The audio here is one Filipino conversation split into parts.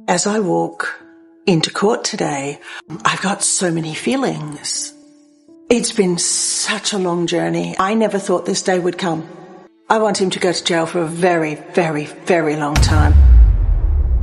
As I walk into court today, I've got so many feelings. It's been such a long journey. I never thought this day would come. I want him to go to jail for a very, very, very long time.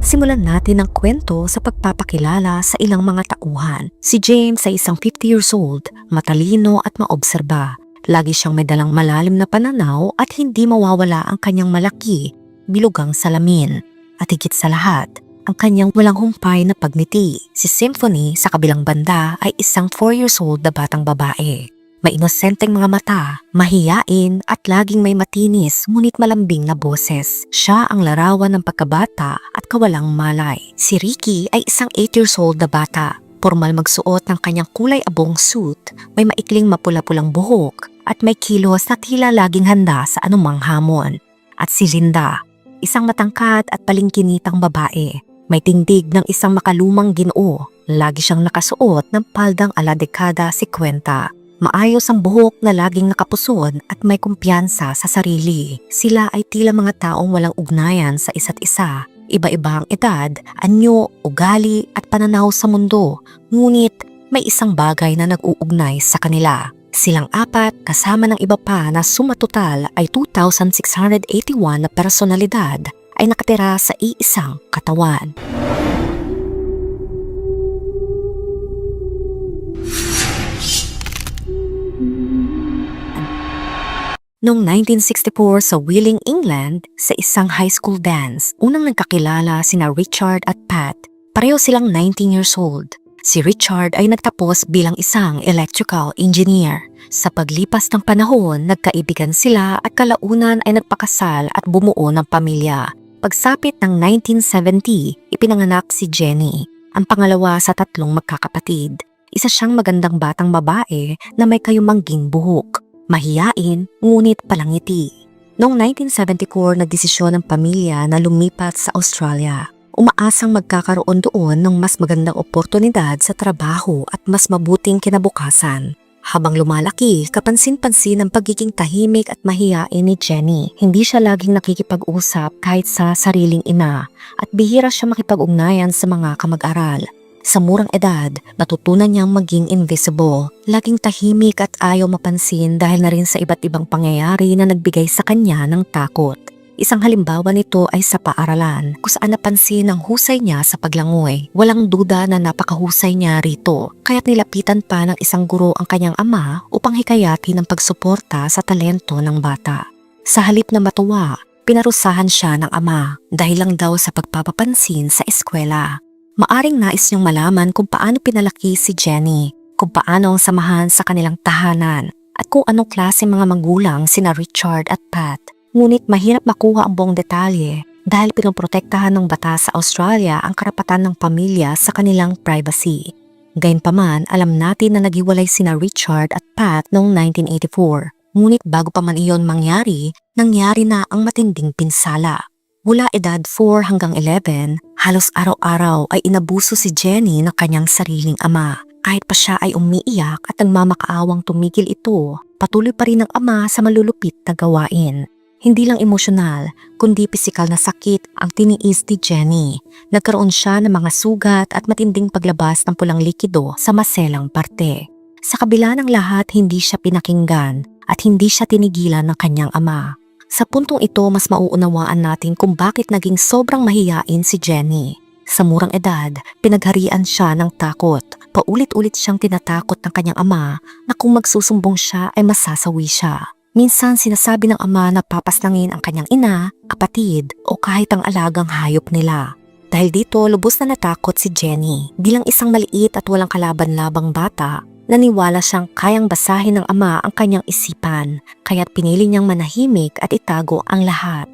Simulan natin ang kwento sa pagpapakilala sa ilang mga tauhan. Si James ay isang 50 years old, matalino at maobserba. Lagi siyang may dalang malalim na pananaw at hindi mawawala ang kanyang malaki, bilugang salamin. At higit sa lahat, ang kanyang walang humpay na pagngiti. Si Symphony sa kabilang banda ay isang 4 years old na batang babae. May inosenteng mga mata, mahiyain at laging may matinis ngunit malambing na boses. Siya ang larawan ng pagkabata at kawalang malay. Si Ricky ay isang 8 years old na bata. Formal magsuot ng kanyang kulay abong suit, may maikling mapula-pulang buhok at may kilos na tila laging handa sa anumang hamon. At si Linda, isang matangkad at palingkinitang babae. May tindig ng isang makalumang Ginoo. Lagi siyang nakasuot ng paldang ala dekada 50. Maayos ang buhok na laging nakapusod at may kumpiyansa sa sarili. Sila ay tila mga taong walang ugnayan sa isa't isa. Iba-iba ang edad, anyo, ugali at pananaw sa mundo. Ngunit may isang bagay na nag-uugnay sa kanila. Silang apat kasama ng iba pa na sumatotal ay 2,681 na personalidad ay nakatira sa iisang katawan. Noong 1964 sa Wheeling, England, sa isang high school dance, unang nagkakilala sina Richard at Pat. Pareho silang 19 years old. Si Richard ay nagtapos bilang isang electrical engineer. Sa paglipas ng panahon, nagkaibigan sila at kalaunan ay nagpakasal at bumuo ng pamilya. Pagsapit ng 1970, ipinanganak si Jenny, ang pangalawa sa tatlong magkakapatid. Isa siyang magandang batang babae na may kayumangging buhok. Mahiyain, ngunit palangiti. Noong 1974, nagdesisyon ng pamilya na lumipat sa Australia. Umaasang magkakaroon doon ng mas magandang oportunidad sa trabaho at mas mabuting kinabukasan. Habang lumalaki, kapansin-pansin ang pagiging tahimik at mahiyain ni Jenny. Hindi siya laging nakikipag-usap kahit sa sariling ina at bihira siya makipag-ugnayan sa mga kamag-aral. Sa murang edad, natutunan niyang maging invisible. Laging tahimik at ayaw mapansin dahil na rin sa iba't ibang pangyayari na nagbigay sa kanya ng takot. Isang halimbawa nito ay sa paaralan, kung saan napansin ang husay niya sa paglangoy. Walang duda na napakahusay niya rito, kaya't nilapitan pa ng isang guro ang kanyang ama upang hikayatin ang pagsuporta sa talento ng bata. Sa halip na matuwa, pinarusahan siya ng ama dahil lang daw sa pagpapapansin sa eskwela. Maaring nais niyang malaman kung paano pinalaki si Jenny, kung paano ang samahan sa kanilang tahanan, at kung anong klase mga magulang sina Richard at Pat. Ngunit mahirap makuha ang buong detalye dahil pinoprotektahan ng batas sa Australia ang karapatan ng pamilya sa kanilang privacy. Gayunpaman, alam natin na naghiwalay sina Richard at Pat noong 1984. Ngunit bago pa man iyon mangyari, nangyari na ang matinding pinsala. Mula edad 4 hanggang 11, halos araw-araw ay inabuso si Jenny ng kanyang sariling ama. Kahit pa siya ay umiiyak at nagmamakaawang tumigil ito, patuloy pa rin ng ama sa malulupit na gawain. Hindi lang emosyonal, kundi pisikal na sakit ang tiniis ni Jenny. Nagkaroon siya ng mga sugat at matinding paglabas ng pulang likido sa maselang parte. Sa kabila ng lahat, hindi siya pinakinggan at hindi siya tinigilan ng kanyang ama. Sa puntong ito, mas mauunawaan natin kung bakit naging sobrang mahiyain si Jenny. Sa murang edad, pinagharian siya ng takot. Paulit-ulit siyang tinatakot ng kanyang ama na kung magsusumbong siya ay masasawi siya. Minsan sinasabi ng ama na papaslangin ang kanyang ina, kapatid o kahit ang alagang hayop nila. Dahil dito, lubos na natakot si Jenny. Bilang isang maliit at walang kalaban-labang bata, naniwala siyang kayang basahin ng ama ang kanyang isipan, kaya't pinili niyang manahimik at itago ang lahat.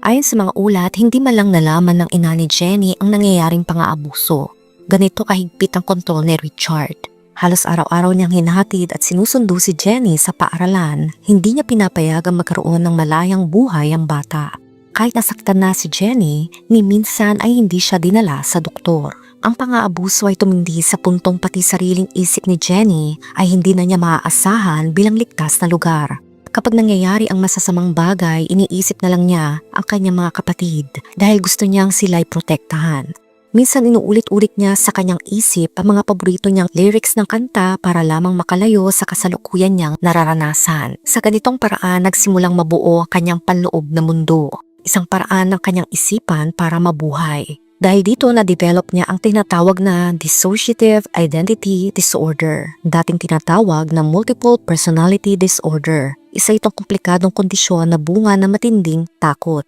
Ayon sa mga ulat, hindi man lang nalaman ng ina ni Jenny ang nangyayaring pang-aabuso. Ganito kahigpit ang kontrol ni Richard. Halos araw-araw niyang hinahatid at sinusundo si Jenny sa paaralan. Hindi niya pinapayagang magkaroon ng malayang buhay ang bata. Kahit nasaktan na si Jenny, ni minsan ay hindi siya dinala sa doktor. Ang pang-aabuso ay tumindi sa puntong pati sariling isip ni Jenny ay hindi na niya maaasahan bilang ligtas na lugar. Kapag nangyayari ang masasamang bagay, iniisip na lang niya ang kanyang mga kapatid dahil gusto niyang sila'y protektahan. Minsan inuulit-ulit niya sa kanyang isip ang mga paborito niyang lyrics ng kanta para lamang makalayo sa kasalukuyan niyang nararanasan. Sa ganitong paraan nagsimulang mabuo ang kanyang panloob na mundo. Isang paraan ng kanyang isipan para mabuhay. Dahil dito na-develop niya ang tinatawag na dissociative identity disorder, dating tinatawag na multiple personality disorder. Isa itong komplikadong kondisyon na bunga ng matinding takot.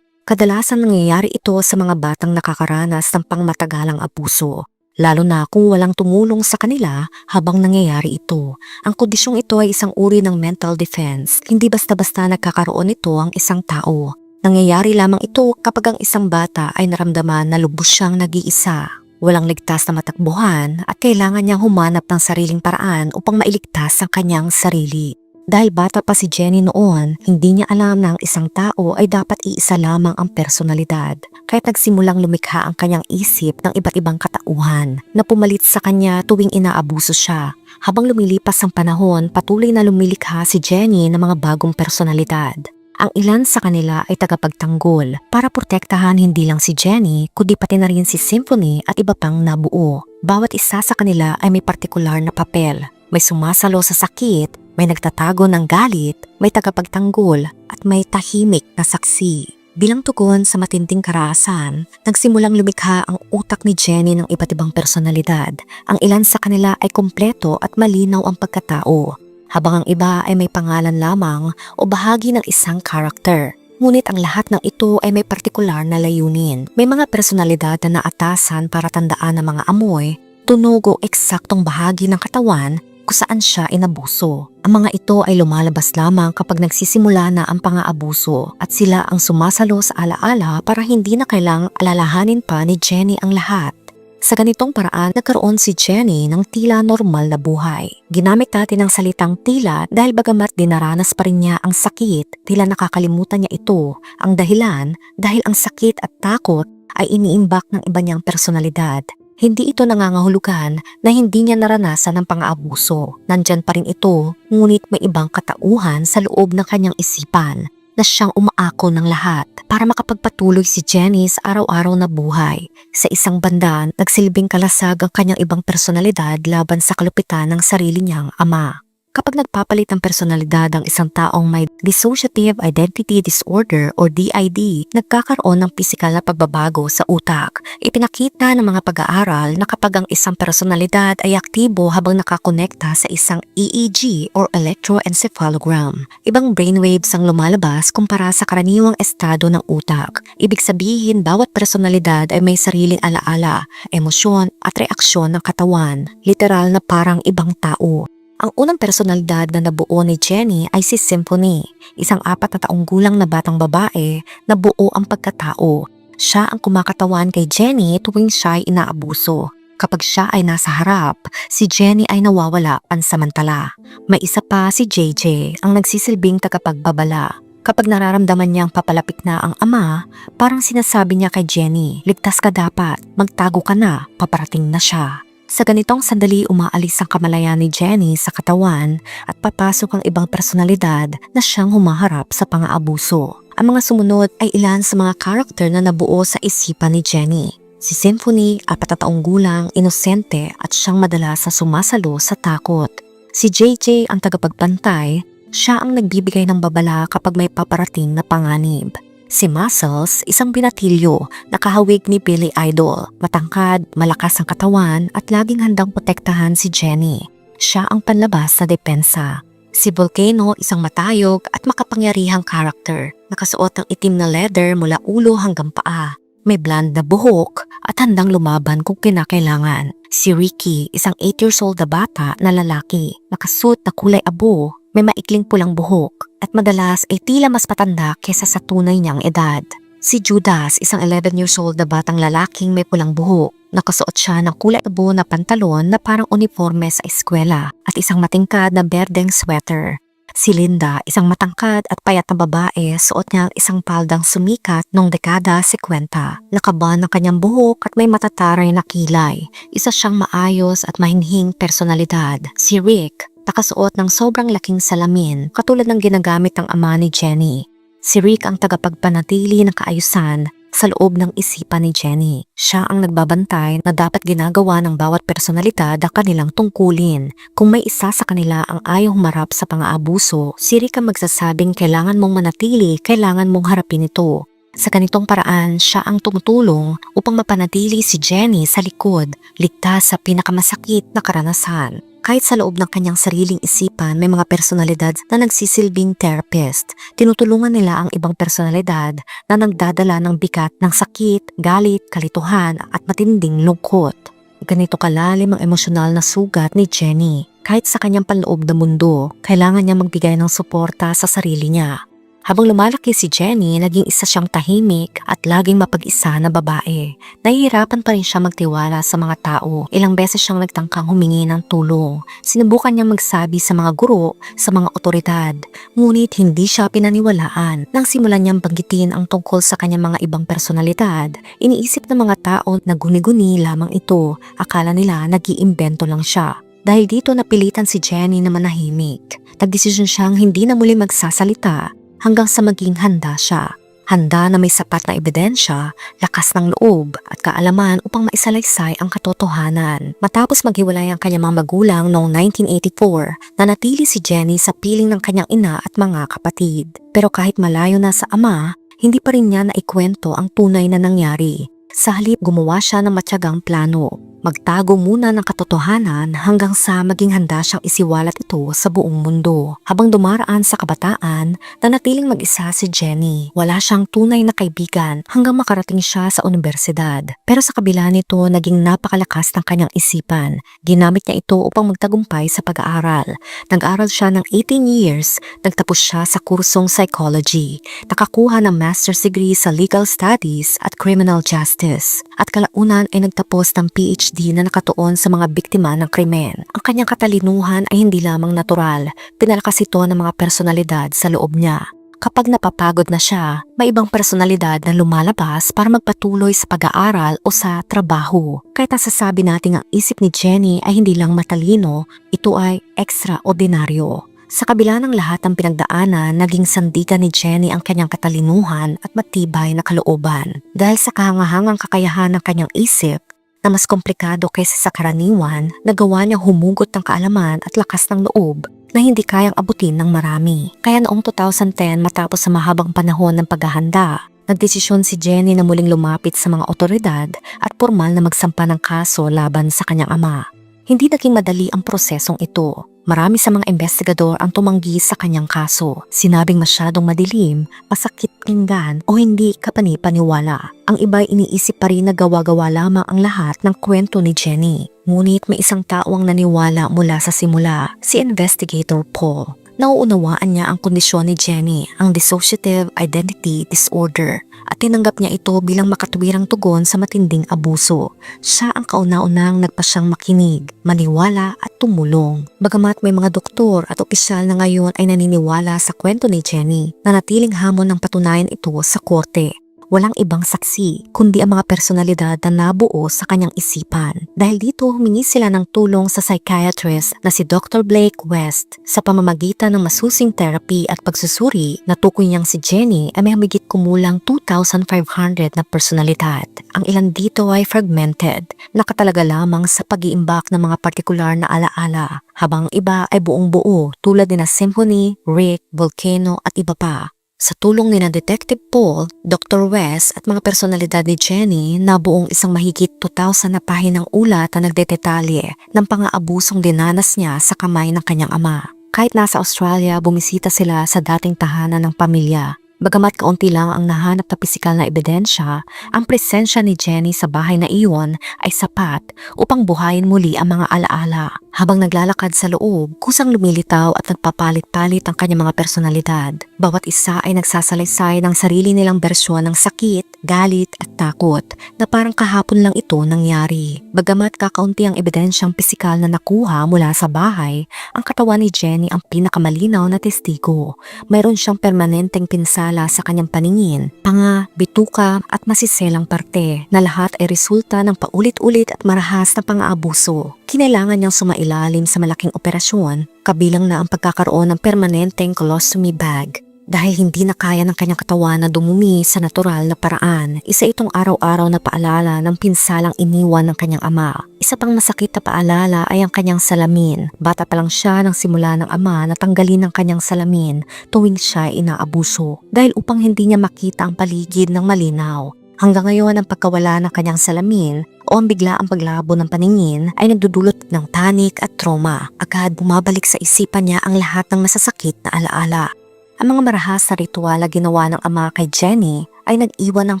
Kadalasan nangyayari ito sa mga batang nakakaranas ng pangmatagalang abuso, lalo na kung walang tumulong sa kanila habang nangyayari ito. Ang kondisyong ito ay isang uri ng mental defense. Hindi basta-basta nagkakaroon nito ang isang tao. Nangyayari lamang ito kapag ang isang bata ay naramdaman na lubos siyang nag-iisa. Walang ligtas na matakbuhan at kailangan niyang humanap ng sariling paraan upang mailigtas ang kanyang sarili. Dahil bata pa si Jenny noon, hindi niya alam na ang isang tao ay dapat iisa lamang ang personalidad. Kaya't nagsimulang lumikha ang kanyang isip ng iba't ibang katauhan na pumalit sa kanya tuwing inaabuso siya. Habang lumilipas ang panahon, patuloy na lumilikha si Jenny ng mga bagong personalidad. Ang ilan sa kanila ay tagapagtanggol para protektahan hindi lang si Jenny kundi pati na rin si Symphony at iba pang nabuo. Bawat isa sa kanila ay may partikular na papel. May sumasalo sa sakit, may nagtatago ng galit, may tagapagtanggol at may tahimik na saksi. Bilang tugon sa matinding karahasan, nagsimulang lumikha ang utak ni Jenny ng iba't ibang personalidad. Ang ilan sa kanila ay kumpleto at malinaw ang pagkatao, habang ang iba ay may pangalan lamang o bahagi ng isang karakter. Ngunit ang lahat ng ito ay may partikular na layunin. May mga personalidad na naatasan para tandaan ng mga amoy, tunog o eksaktong bahagi ng katawan kung saan siya inabuso. Ang mga ito ay lumalabas lamang kapag nagsisimula na ang pang-aabuso at sila ang sumasalo sa alaala para hindi na kailang alalahanin pa ni Jenny ang lahat. Sa ganitong paraan, nagkaroon si Jenny ng tila normal na buhay. Ginamit natin ang salitang tila dahil bagamat dinaranas pa rin niya ang sakit, tila nakakalimutan niya ito. Ang dahilan dahil ang sakit at takot ay iniimbak ng iba niyang personalidad. Hindi ito nangangahulugan na hindi niya naranasan ang pang-aabuso. Nandyan pa rin ito, ngunit may ibang katauhan sa loob ng kanyang isipan na siyang umaako ng lahat para makapagpatuloy si Jenny sa araw-araw na buhay. Sa isang banda, nagsilbing kalasag ang kanyang ibang personalidad laban sa kalupitan ng sarili niyang ama. Kapag nagpapalit ng personalidad ang isang taong may dissociative identity disorder o DID, nagkakaroon ng pisikal na pagbabago sa utak. Ipinakita ng mga pag-aaral na kapag ang isang personalidad ay aktibo habang nakakonekta sa isang EEG or electroencephalogram, ibang brainwaves ang lumalabas kumpara sa karaniwang estado ng utak. Ibig sabihin, bawat personalidad ay may sariling alaala, emosyon at reaksyon ng katawan, literal na parang ibang tao. Ang unang personalidad na nabuo ni Jenny ay si Symphony, isang 4 na taong gulang na batang babae na buo ang pagkatao. Siya ang kumakatawan kay Jenny tuwing siya ay inaabuso. Kapag siya ay nasa harap, si Jenny ay nawawala pansamantala. May isa pa si JJ, ang nagsisilbing tagapagbabala. Kapag nararamdaman niyang papalapit na ang ama, parang sinasabi niya kay Jenny, "Ligtas ka dapat, magtago ka na, paparating na siya." Sa ganitong sandali umaalis ang kamalayan ni Jenny sa katawan at papasok ang ibang personalidad na siyang humaharap sa pang-aabuso. Ang mga sumunod ay ilan sa mga karakter na nabuo sa isipan ni Jenny. Si Symphony, 4 na taong gulang, inosente at siyang madalas na sumasalo sa takot. Si JJ ang tagapagbantay, siya ang nagbibigay ng babala kapag may paparating na panganib. Si Muscles, isang binatilyo, nakahawig ni Billy Idol, matangkad, malakas ang katawan at laging handang protektahan si Jenny. Siya ang panlabas na depensa. Si Volcano, isang matayog at makapangyarihang karakter, nakasuot ng itim na leather mula ulo hanggang paa. May blonde na buhok at handang lumaban kung kinakailangan. Si Ricky, isang 8 years old na bata na lalaki, nakasuot na kulay abo, may maikling pulang buhok at madalas ay tila mas patanda kesa sa tunay niyang edad. Si Judas, isang 11 years old na batang lalaking may pulang buhok. Nakasuot siya ng kulay abo na pantalon na parang uniforme sa eskwela at isang matingkad na berdeng sweater. Si Linda, isang matangkad at payat na babae, suot niya isang paldang sumikat noong dekada 50. Lakaban ng kanyang buhok at may matataray na kilay. Isa siyang maayos at mahinhing personalidad. Si Rick, nakasuot ng sobrang laking salamin, katulad ng ginagamit ng ama ni Jenny. Si Rick ang tagapagpanatili ng kaayusan sa loob ng isipan ni Jenny. Siya ang nagbabantay na dapat ginagawa ng bawat personalidad ang kanilang tungkulin. Kung may isa sa kanila ang ayaw humarap sa pang-aabuso, si Rick ang magsasabing kailangan mong manatili, kailangan mong harapin ito. Sa ganitong paraan, siya ang tumutulong upang mapanatili si Jenny sa likod, ligtas sa pinakamasakit na karanasan. Kahit sa loob ng kanyang sariling isipan, may mga personalidad na nagsisilbing therapist. Tinutulungan nila ang ibang personalidad na nagdadala ng bigat ng sakit, galit, kalituhan at matinding lungkot. Ganito kalalim ang emosyonal na sugat ni Jenny. Kahit sa kanyang panloob na mundo, kailangan niya magbigay ng suporta sa sarili niya. Habang lumalaki si Jenny, naging isa siyang tahimik at laging mapag-isa na babae. Nahihirapan pa rin siya magtiwala sa mga tao. Ilang beses siyang nagtangkang humingi ng tulong. Sinubukan niyang magsabi sa mga guro, sa mga otoridad. Ngunit hindi siya pinaniwalaan. Nang simulan niyang banggitin ang tungkol sa kanyang mga ibang personalidad, iniisip ng mga tao na guni-guni lamang ito. Akala nila nag-iimbento lang siya. Dahil dito napilitan si Jenny na manahimik. Nagdesisyon siyang hindi na muli magsasalita hanggang sa maging handa siya. Handa na may sapat na ebidensya, lakas ng loob at kaalaman upang maisalaysay ang katotohanan. Matapos maghiwalay ang kanyang mga magulang noong 1984, nanatili si Jenny sa piling ng kanyang ina at mga kapatid. Pero kahit malayo na sa ama, hindi pa rin niya naikwento ang tunay na nangyari. Sa halip, gumawa siya ng matyagang plano. Magtago muna ng katotohanan hanggang sa maging handa siyang isiwalat ito sa buong mundo. Habang dumaraan sa kabataan, nanatiling mag-isa si Jenny. Wala siyang tunay na kaibigan hanggang makarating siya sa universidad. Pero sa kabila nito, naging napakalakas ng kanyang isipan. Ginamit niya ito upang magtagumpay sa pag-aaral. Nag-aral siya ng 18 years, nagtapos siya sa kursong psychology. Nakakuha ng master's degree sa legal studies at criminal justice. At kalaunan ay nagtapos ng PhD na nakatuon sa mga biktima ng krimen. Ang kanyang katalinuhan ay hindi lamang natural, pinalakas ito ng mga personalidad sa loob niya. Kapag napapagod na siya, may ibang personalidad na lumalabas para magpatuloy sa pag-aaral o sa trabaho. Kahit nasasabi natin ang isip ni Jenny ay hindi lang matalino, ito ay ekstraordinaryo. Sa kabila ng lahat ng pinagdaanan, naging sandigan ni Jenny ang kanyang katalinuhan at matibay na kalooban. Dahil sa kahangahangang kakayahan ng kanyang isip, na mas komplikado kaysa sa karaniwan, nagawa niyang humugot ng kaalaman at lakas ng loob na hindi kayang abutin ng marami. Kaya noong 2010, matapos sa mahabang panahon ng paghahanda, nagdesisyon si Jenny na muling lumapit sa mga otoridad at formal na magsampa ng kaso laban sa kanyang ama. Hindi naging madali ang prosesong ito. Marami sa mga investigador ang tumanggi sa kanyang kaso. Sinabing masyadong madilim, masakit pakinggan o hindi kapani-paniwala. Ang iba'y iniisip pa rin na gawa-gawa lamang ang lahat ng kwento ni Jenny. Ngunit may isang tao ang naniwala mula sa simula, si Investigator Paul. Nauunawaan niya ang kondisyon ni Jenny, ang dissociative identity disorder, at tinanggap niya ito bilang makatwirang tugon sa matinding abuso. Siya ang kauna-unang nagpasyang makinig, maniwala at tumulong. Bagamat may mga doktor at opisyal na ngayon ay naniniwala sa kwento ni Jenny, nanatiling hamon ng patunayan ito sa korte. Walang ibang saksi, kundi ang mga personalidad na nabuo sa kanyang isipan. Dahil dito, humingi sila ng tulong sa psychiatrist na si Dr. Blake West sa pamamagitan ng masusing therapy at pagsusuri na tukoy niyang si Jenny ay may humigit kumulang 2,500 na personalidad. Ang ilan dito ay fragmented, nakatalaga lamang sa pag-iimbak ng mga partikular na alaala, habang iba ay buong buo tulad ni na Symphony, Rick, Volcano at iba pa. Sa tulong ni na Detective Paul, Dr. West at mga personalidad ni Jenny, nabuong isang mahigit 2,000 na pahinang ulat na nagdedetalye ng pang-aabusong dinanas niya sa kamay ng kanyang ama. Kahit nasa Australia, bumisita sila sa dating tahanan ng pamilya. Bagamat kaunti lang ang nahanap na pisikal na ebidensya, ang presensya ni Jenny sa bahay na iyon ay sapat upang buhayin muli ang mga alaala. Habang naglalakad sa loob, kusang lumilitaw at nagpapalit-palit ang kanyang mga personalidad. Bawat isa ay nagsasalaysay ng sarili nilang bersyon ng sakit, galit at takot na parang kahapon lang ito nangyari. Bagamat kakaunti ang ebidensyang pisikal na nakuha mula sa bahay, ang katawan ni Jenny ang pinakamalinaw na testigo. Mayroon siyang permanenteng pinsala sa kanyang paningin, panga, bituka at masiselang parte na lahat ay resulta ng paulit-ulit at marahas na pang-aabuso. Kinailangan niyang sumailalim sa malaking operasyon, kabilang na ang pagkakaroon ng permanenteng colostomy bag. Dahil hindi na kaya ng kanyang katawan na dumumi sa natural na paraan, isa itong araw-araw na paalala ng pinsalang iniwan ng kanyang ama. Isa pang masakit na paalala ay ang kanyang salamin. Bata pa lang siya nang simula ng ama na tanggalin ang kanyang salamin tuwing siya ay inaabuso dahil upang hindi niya makita ang paligid ng malinaw. Hanggang ngayon ang pagkawala ng kanyang salamin o ang biglaang paglabo ng paningin ay nagdudulot ng panic at trauma. Agad bumabalik sa isipan niya ang lahat ng masasakit na alaala. Ang mga marahas na ritual na ginawa ng ama kay Jenny ay nag-iwan ng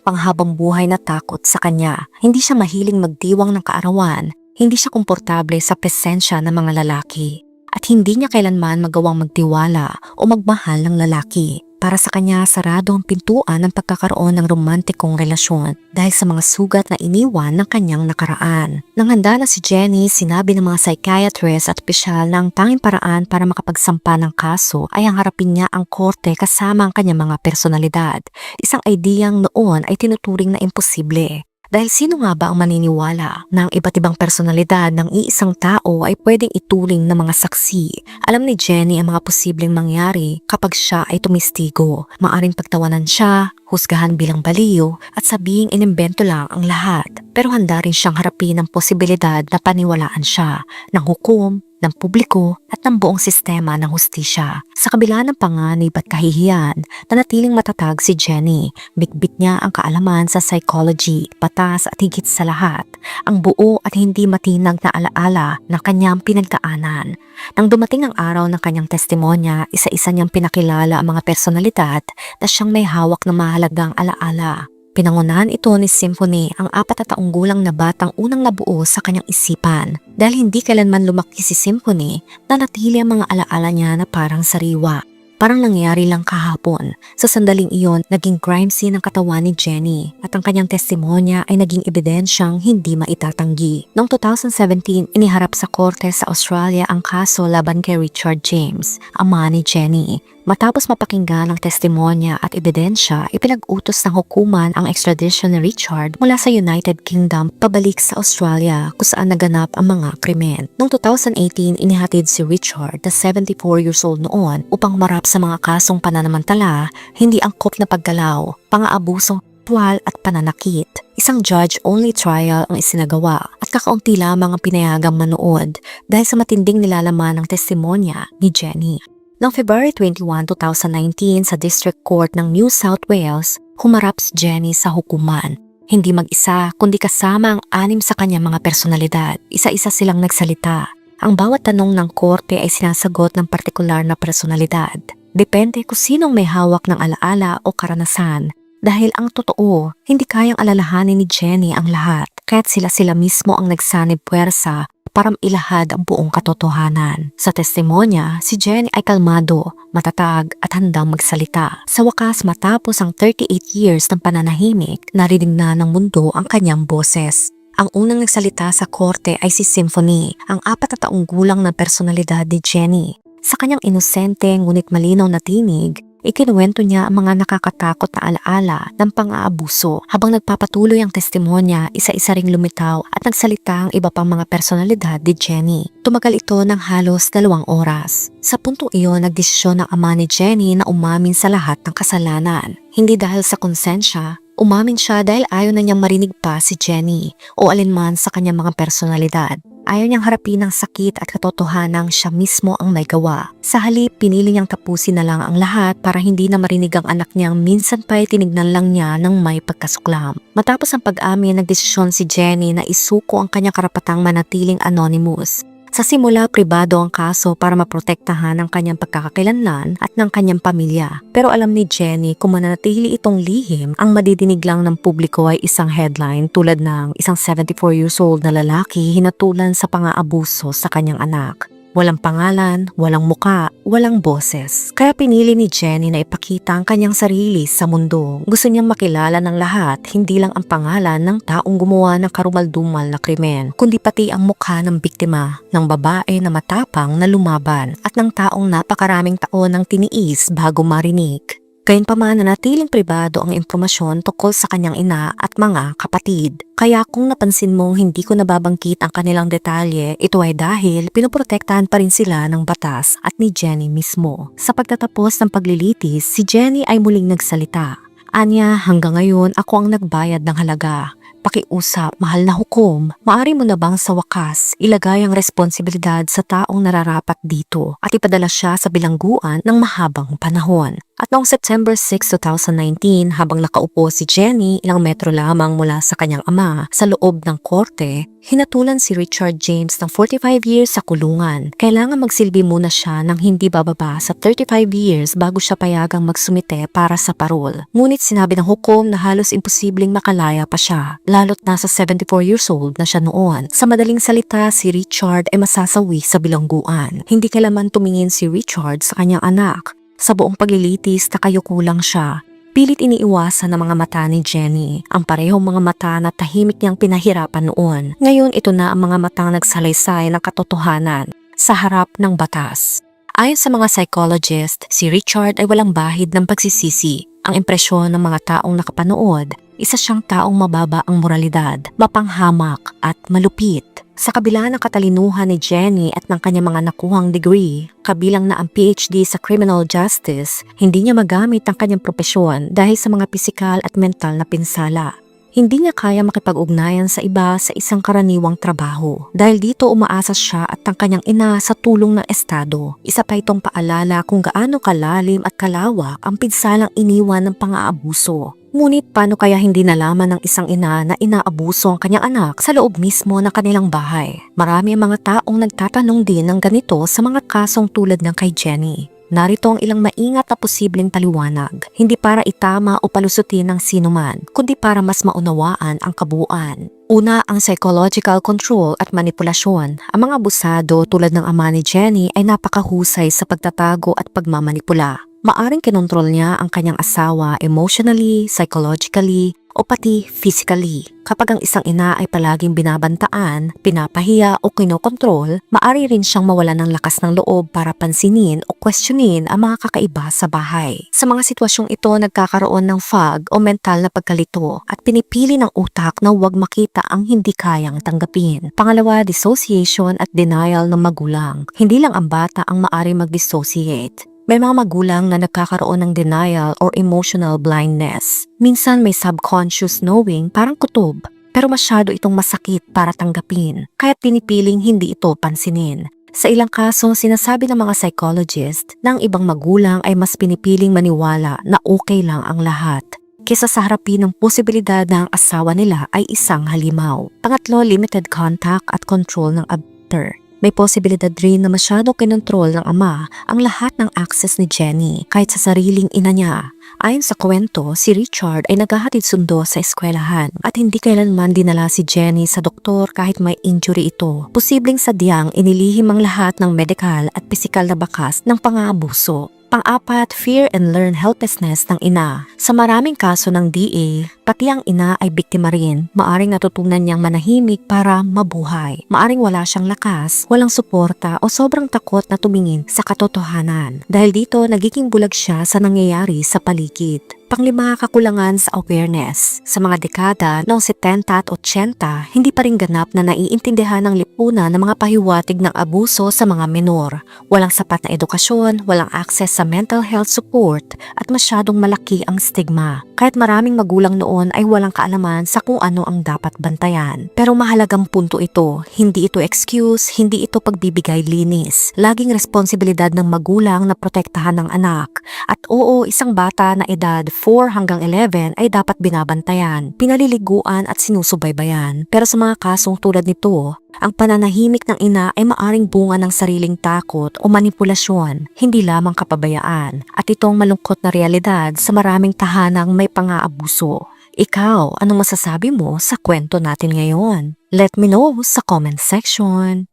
panghabang buhay na takot sa kanya. Hindi siya mahiling magdiwang ng kaarawan, hindi siya komportable sa presensya ng mga lalaki, at hindi niya kailanman magawang magtiwala o magmahal ng lalaki. Para sa kanya, sarado ang pintuan ng pagkakaroon ng romantikong relasyon dahil sa mga sugat na iniwan ng kanyang nakaraan. Nang handa na si Jenny, sinabi ng mga psychiatrist at opisyal na ang tanging paraan para makapagsampa ng kaso ay ang harapin niya ang korte kasama ang kanyang mga personalidad. Isang ideyang noon ay tinuturing na imposible. Dahil sino nga ba ang maniniwala na ang iba't ibang personalidad ng iisang tao ay pwedeng ituring na mga saksi? Alam ni Jenny ang mga posibleng mangyari kapag siya ay tumistigo. Maaring pagtawanan siya, husgahan bilang baliw at sabihing inimbento lang ang lahat. Pero handa rin siyang harapin ang posibilidad na paniwalaan siya ng hukom, ng publiko at ng buong sistema ng hustisya. Sa kabila ng panganib at kahihiyan, nanatiling matatag si Jenny. Bitbit niya ang kaalaman sa psychology, batas at higit sa lahat, ang buo at hindi matinag na alaala na kanyang pinagdaanan. Nang dumating ang araw ng kanyang testimonya, isa-isa niyang pinakilala ang mga personalidad na siyang may hawak na mahalagang alaala. Pinangunahan ito ni Symphony, ang 4 na taong gulang na batang unang nabuo sa kanyang isipan. Dahil hindi kailanman lumaki si Symphony, nanatili ang mga alaala niya na parang sariwa. Parang nangyari lang kahapon. Sa sandaling iyon, naging crime scene ang katawan ni Jenny at ang kanyang testimonya ay naging ebidensyang hindi maitatanggi. Noong 2017, iniharap sa korte sa Australia ang kaso laban kay Richard James, ama ni Jenny. Matapos mapakinggan ang testimonya at ebidensya, ipinag-utos ng hukuman ang extradition ni Richard mula sa United Kingdom pabalik sa Australia kung saan naganap ang mga krimen. Noong 2018, inihatid si Richard na 74 years old noon upang marap sa mga kasong pananamantala, hindi angkop na paggalaw, pang-aabusong sexual at pananakit. Isang judge-only trial ang isinagawa at kakaunti lamang ang pinayagang manood dahil sa matinding nilalaman ng testimonya ni Jenny. Noong February 21, 2019 sa District Court ng New South Wales, humarap si Jenny sa hukuman. Hindi mag-isa kundi kasama ang 6 sa kanyang mga personalidad. Isa-isa silang nagsalita. Ang bawat tanong ng korte ay sinasagot ng partikular na personalidad. Depende kung sinong may hawak ng alaala o karanasan. Dahil ang totoo, hindi kayang alalahanin ni Jenny ang lahat, kaya't sila mismo ang nagsanib puwersa para ilahad ang buong katotohanan. Sa testimonya, si Jenny ay kalmado, matatag at handang magsalita. Sa wakas, matapos ang 38 years ng pananahimik, narinig na ng mundo ang kanyang boses. Ang unang nagsalita sa korte ay si Symphony, ang 4 na taong gulang na personalidad ni Jenny. Sa kanyang inosente ngunit malinaw na tinig, ikinuwento niya ang mga nakakatakot na alaala ng pang-aabuso. Habang nagpapatuloy ang testimonya, isa-isa ring lumitaw at nagsalita ang iba pang mga personalidad ni Jenny. Tumagal ito ng halos 2 oras. Sa puntong iyon, nagdesisyon ng ama ni Jenny na umamin sa lahat ng kasalanan. Hindi dahil sa konsensya, umamin siya dahil ayaw na niyang marinig pa si Jenny o alinman sa kanyang mga personalidad. Ayaw niyang harapin ang sakit at katotohanang siya mismo ang may gawa. Sa halip, pinili niyang tapusin na lang ang lahat para hindi na marinig ang anak niyang minsan pa'y tinignan lang niya ng may pagkasuklam. Matapos ang pag-amin, nagdesisyon si Jenny na isuko ang kanyang karapatang manatiling anonymous. Sa simula, pribado ang kaso para maprotektahan ang kanyang pagkakakilanlan at ng kanyang pamilya. Pero alam ni Jenny kung mananatili itong lihim, ang madidinig lang ng publiko ay isang headline tulad ng isang 74 years old na lalaki hinatulan sa pang-aabuso sa kanyang anak. Walang pangalan, walang muka, walang boses. Kaya pinili ni Jenny na ipakita ang kanyang sarili sa mundo. Gusto niyang makilala ng lahat, hindi lang ang pangalan ng taong gumawa ng karumaldumal na krimen, kundi pati ang mukha ng biktima, ng babae na matapang na lumaban, at ng taong napakaraming taon ng tiniis bago marinig. Gayunpaman nanatiling pribado ang impormasyon tungkol sa kanyang ina at mga kapatid. Kaya kung napansin mong hindi ko nababangkit ang kanilang detalye, ito ay dahil pinoprotektahan pa rin sila ng batas at ni Jenny mismo. Sa pagtatapos ng paglilitis, si Jenny ay muling nagsalita. Anya, hanggang ngayon ako ang nagbayad ng halaga. Pakiusap, mahal na hukom, maaari mo na bang sa wakas ilagay ang responsibilidad sa taong nararapat dito at ipadala siya sa bilangguan ng mahabang panahon. At noong September 6, 2019, habang nakaupo si Jenny ilang metro lamang mula sa kanyang ama sa loob ng korte, hinatulan si Richard James ng 45 years sa kulungan. Kailangan magsilbi muna siya ng hindi bababa sa 35 years bago siya payagang magsumite para sa parol. Ngunit sinabi ng hukom na halos imposibleng makalaya pa siya, lalo't nasa 74 years old na siya noon. Sa madaling salita, si Richard ay masasawi sa bilangguan. Hindi kailanman tumingin si Richard sa kanyang anak. Sa buong paglilitis na kayo kulang siya. Pilit iniiwasan ng mga mata ni Jenny, ang parehong mga mata na tahimik niyang pinahirapan noon. Ngayon ito na ang mga matang nagsalaysay ng katotohanan sa harap ng batas. Ayon sa mga psychologist, si Richard ay walang bahid ng pagsisisi. Ang impresyon ng mga taong nakapanood, isa siyang taong mababa ang moralidad, mapanghamak at malupit. Sa kabila ng katalinuhan ni Jenny at ng kanyang mga nakuhang degree, kabilang na ang PhD sa Criminal Justice, hindi niya magamit ang kanyang propesyon dahil sa mga pisikal at mental na pinsala. Hindi niya kaya makipag-ugnayan sa iba sa isang karaniwang trabaho. Dahil dito umaasa siya at ang kanyang ina sa tulong ng Estado. Isa pa itong paalala kung gaano kalalim at kalawak ang pinsalang iniwan ng pang-aabuso. Ngunit paano kaya hindi nalaman ng isang ina na inaabuso ang kanyang anak sa loob mismo ng kanilang bahay? Marami ang mga taong nagtatanong din ng ganito sa mga kasong tulad ng kay Jenny. Narito ang ilang maingat na posibleng taliwanag, hindi para itama o palusutin ng sinuman, kundi para mas maunawaan ang kabuuan. Una, ang psychological control at manipulasyon. Ang mga abusado tulad ng ama ni Jenny ay napakahusay sa pagtatago at pagmamanipula. Maaring kinontrol niya ang kanyang asawa emotionally, psychologically, o pati physically. Kapag ang isang ina ay palaging binabantaan, pinapahiya o kinokontrol, maari rin siyang mawalan ng lakas ng loob para pansinin o questionin ang mga kakaiba sa bahay. Sa mga sitwasyong ito, nagkakaroon ng fog o mental na pagkalito at pinipili ng utak na huwag makita ang hindi kayang tanggapin. Pangalawa, dissociation at denial ng magulang. Hindi lang ang bata ang maari mag-dissociate. May mga magulang na nagkakaroon ng denial or emotional blindness. Minsan may subconscious knowing parang kutob, pero masyado itong masakit para tanggapin, kaya't pinipiling hindi ito pansinin. Sa ilang kaso, sinasabi ng mga psychologist na ang ibang magulang ay mas pinipiling maniwala na okay lang ang lahat, kesa sa harapin ng posibilidad na ang asawa nila ay isang halimaw. Pangatlo, limited contact at control ng abuser. May posibilidad rin na masyado kinontrol ng ama ang lahat ng access ni Jenny kahit sa sariling ina niya. Ayon sa kwento, si Richard ay naghahatid sundo sa eskwelahan at hindi kailanman dinala si Jenny sa doktor kahit may injury ito. Posibleng sadyang inilihim ang lahat ng medical at pisikal na bakas ng pang-aabuso. Pang-apat, fear and learned helplessness ng ina. Sa maraming kaso ng DA, pati ang ina ay biktima rin. Maaring natutunan niyang manahimik para mabuhay. Maaring wala siyang lakas, walang suporta o sobrang takot na tumingin sa katotohanan. Dahil dito, nagiging bulag siya sa nangyayari sa paligid. Panglima, kakulangan sa awareness. Sa mga dekada noong 70 at 80, hindi pa rin ganap na naiintindihan ng lipunan ng mga pahiwatig ng abuso sa mga menor. Walang sapat na edukasyon, walang access sa mental health support, at masyadong malaki ang stigma. Kahit maraming magulang noon ay walang kaalaman sa kung ano ang dapat bantayan. Pero mahalagang punto ito, hindi ito excuse, hindi ito pagbibigay linis. Laging responsibilidad ng magulang na protektahan ng anak. At oo, isang bata na edad 4 hanggang 11 ay dapat binabantayan, pinaliliguan at sinusubaybayan. Pero sa mga kasong tulad nito, ang pananahimik ng ina ay maaring bunga ng sariling takot o manipulasyon, hindi lamang kapabayaan. At itong malungkot na realidad sa maraming tahanang may pang-aabuso. Ikaw, anong masasabi mo sa kwento natin ngayon? Let me know sa comment section.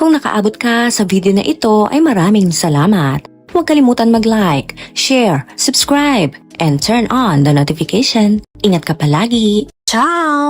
Kung nakaabot ka sa video na ito ay maraming salamat. Huwag kalimutan mag-like, share, subscribe, and turn on the notification. Ingat ka palagi. Ciao!